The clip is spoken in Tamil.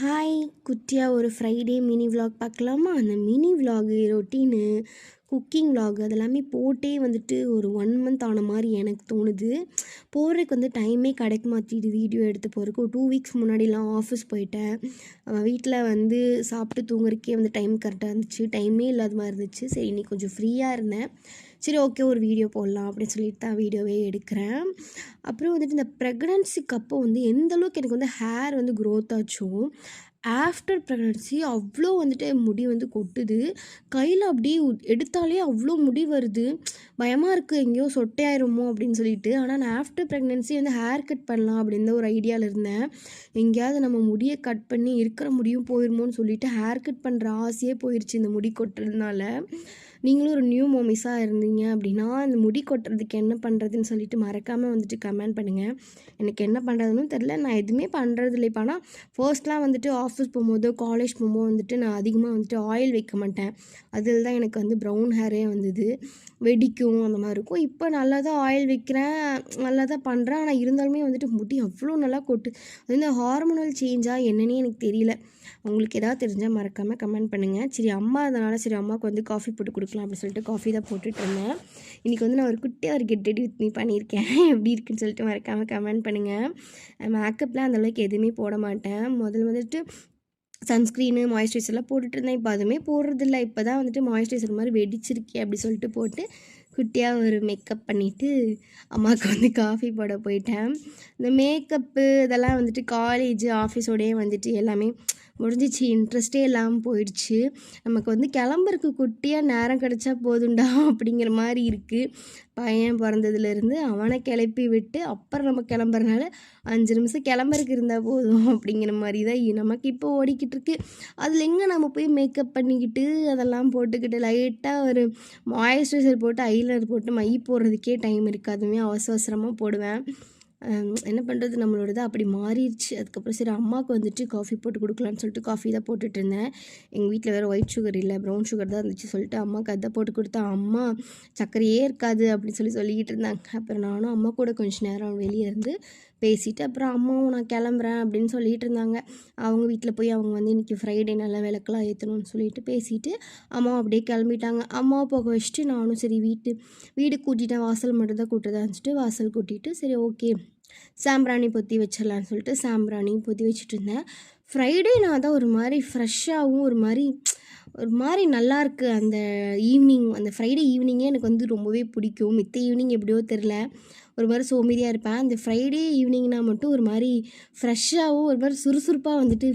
ஹாய் குட்டியாக ஒரு ஃப்ரைடே மினி விலாக் பார்க்கலாமா? அந்த mini vlog routine cooking vlog அதெல்லாமே போட்டே வந்துட்டு ஒரு 1 மந்த் ஆன மாதிரி எனக்கு தோணுது. போடுறதுக்கு வந்து டைமே கிடைக்க மாட்டேங்குது. வீடியோ எடுத்து போகிறதுக்கு ஒரு 2 வீக்ஸ் முன்னாடிலாம் ஆஃபீஸ் போயிட்டேன். வீட்டில் வந்து சாப்பிட்டு தூங்குறதுக்கே வந்து டைம் கரெக்டாக இருந்துச்சு. டைமே இல்லாத மாதிரி இருந்துச்சு. சரி இன்னைக்கு கொஞ்சம் ஃப்ரீயாக இருந்தேன். சரி ஓகே ஒரு வீடியோ போடலாம் அப்படின்னு சொல்லிட்டு தான் வீடியோவே எடுக்கிறேன். அப்புறம் வந்துட்டு இந்த ப்ரெக்னன்சிக்கு அப்போ வந்து எந்த அளவுக்கு எனக்கு வந்து ஹேர் வந்து க்ரோத் ஆச்சோ, ஆஃப்டர் ப்ரெக்னன்சி அவ்வளோ வந்துட்டு முடி வந்து கொட்டுது. கையில் அப்படியே எடுத்தாலே அவ்வளோ முடி வருது. பயமாக இருக்குது எங்கேயோ சொட்டையாயிருமோ அப்படின்னு சொல்லிட்டு. ஆனால் நான் ஆஃப்டர் ப்ரெக்னன்சி வந்து ஹேர் கட் பண்ணலாம் அப்படின்னு ஒரு ஐடியாவில் இருந்தேன். எங்கேயாவது நம்ம முடியை கட் பண்ணி இருக்கிற முடியும் போயிருமோன்னு சொல்லிட்டு ஹேர் கட் பண்ணுற ஆசையே போயிடுச்சு இந்த முடி கொட்டுறதுனால. நீங்களும் ஒரு நியூ மோமிஸாக இருந்தீங்க அப்படின்னா இந்த முடி கொட்டுறதுக்கு என்ன பண்ணுறதுன்னு சொல்லிட்டு மறக்காமல் வந்துட்டு கமெண்ட் பண்ணுங்கள். எனக்கு என்ன பண்ணுறதுன்னு தெரில. நான் எதுவுமே பண்ணுறதில்ல. இப்போ ஆனால் ஃபர்ஸ்ட்லாம் வந்துட்டு ஆஃபீஸ் போகும்போது காலேஜ் போகும்போது வந்துட்டு நான் அதிகமாக வந்துட்டு ஆயில் வைக்க மாட்டேன். அதில் தான் எனக்கு வந்து ப்ரௌன் ஹேரே வந்தது. வெடிக்கும் அந்த மாதிரி இருக்கும். இப்போ நல்லா தான் ஆயில் வைக்கிறேன், நல்லா தான் பண்ணுறேன். ஆனால் இருந்தாலுமே வந்துட்டு முடி அவ்வளோ நல்லா கொட்டு. அது இந்த ஹார்மோனல் சேஞ்சா என்னன்னே எனக்கு தெரியல. உங்களுக்கு எதாவது தெரிஞ்சால் மறக்காமல் கமெண்ட் பண்ணுங்கள். சரி அம்மா அதனால் சரி அம்மாவுக்கு வந்து காஃபி போட்டு கொடுக்கலாம் அப்படின்னு சொல்லிட்டு காஃபி தான் போட்டுட்ருந்தேன். இன்றைக்கி வந்து நான் ஒரு குட்டியாக ஒரு கெட் ரெடி வித் மீ பண்ணியிருக்கேன். எப்படி இருக்குன்னு சொல்லிட்டு மறக்காமல் கமெண்ட் பண்ணுங்கள். மேக்கப்லாம் அந்தளவுக்கு எதுவுமே போட மாட்டேன். முதல்ல வந்துட்டு சன்ஸ்க்ரீனு மாய்ஸ்சரைசர்லாம் போட்டுட்ருந்தேன். இப்போ அதுவுமே போடுறதில்ல. இப்போ தான் வந்துட்டு மாய்ஸ்சரைசர் மாதிரி வெடிச்சிருக்கே அப்படி சொல்லிட்டு போட்டு குட்டியாக ஒரு மேக்கப் பண்ணிவிட்டு அம்மாவுக்கு வந்து காஃபி போட போயிட்டேன். இந்த மேக்கப்பு இதெல்லாம் வந்துட்டு காலேஜ் ஆஃபீஸோடையே வந்துட்டு எல்லாமே முடிஞ்சிச்சு. இன்ட்ரெஸ்ட்டே இல்லாமல் போயிடுச்சு. நமக்கு வந்து கிளம்புறக்கு குட்டியாக நேரம் கிடச்சா போதுண்டா அப்படிங்கிற மாதிரி இருக்குது. பையன் பிறந்ததுலேருந்து அவனை கிளப்பி விட்டு அப்புறம் நம்ம கிளம்புறனால 5 நிமிஷம் கிளம்புறக்கு இருந்தால் போதும் அப்படிங்கிற மாதிரி தான் நமக்கு இப்போ ஓடிக்கிட்டு இருக்கு. அதில் எங்கே நம்ம போய் மேக்கப் பண்ணிக்கிட்டு அதெல்லாம் போட்டுக்கிட்டு லைட்டாக ஒரு மாய்ஸ்சரைசர் போட்டு ஐலைனர் போட்டு மை போடுறதுக்கே டைம் இருக்குது. அதுவுமே அவசர அவசரமாக போடுவேன். என்ன பண்ணுறது நம்மளோடது அப்படி மாறிடுச்சு. அதுக்கப்புறம் சரி அம்மாவுக்கு வந்துட்டு காஃபி போட்டு கொடுக்கலான்னு சொல்லிட்டு காஃபி தான் போட்டுட்ருந்தேன். எங்கள் வீட்டில் வேறு ஒயிட் சுகர் இல்லை, ப்ரௌன் சுகர் தான் இருந்துச்சு சொல்லிட்டு அம்மாவுக்கு அதை போட்டு கொடுத்தா அம்மா சர்க்கரையே இருக்காது அப்படின்னு சொல்லிக்கிட்டு இருந்தாங்க. அப்புறம் நானும் அம்மா கூட கொஞ்சம் நேரம் வெளியே இருந்து பேசிவிட்டு அப்புறம் அம்மாவும் நான் கிளம்புறேன் அப்படின்னு சொல்லிகிட்டு இருந்தாங்க. அவங்க வீட்டில் போய் அவங்க வந்து இன்றைக்கி ஃப்ரைடே நல்லா விளக்கெல்லாம் ஏற்றணும்னு சொல்லிட்டு பேசிவிட்டு அம்மாவும் அப்படியே கிளம்பிட்டாங்க. அம்மாவை போக வச்சுட்டு நானும் சரி வீடு கூட்டிட்டேன். வாசல் மட்டும் தான் கூட்டுறதா இருந்துச்சுட்டு வாசல் கூட்டிகிட்டு சரி ஓகே சாம்பிராணி பொத்தி வச்சிடலான்னு சொல்லிட்டு சாம்பிராணி பொத்தி வச்சுட்டு இருந்தேன். ஃப்ரைடே நான் தான் ஒரு மாதிரி ஃப்ரெஷ்ஷாகவும் ஒரு மாதிரி நல்லாயிருக்கு. அந்த ஈவினிங் அந்த ஃப்ரைடே ஈவினிங்கே எனக்கு வந்து ரொம்பவே பிடிக்கும். மித்த ஈவினிங் எப்படியோ தெரில ஒரு மாதிரி சோம்பேறியாக இருப்பேன். அந்த ஃப்ரைடே ஈவினிங்னால் மட்டும் ஒரு மாதிரி ஃப்ரெஷ்ஷாகவும் ஒரு மாதிரி சுறுசுறுப்பாக வந்துட்டு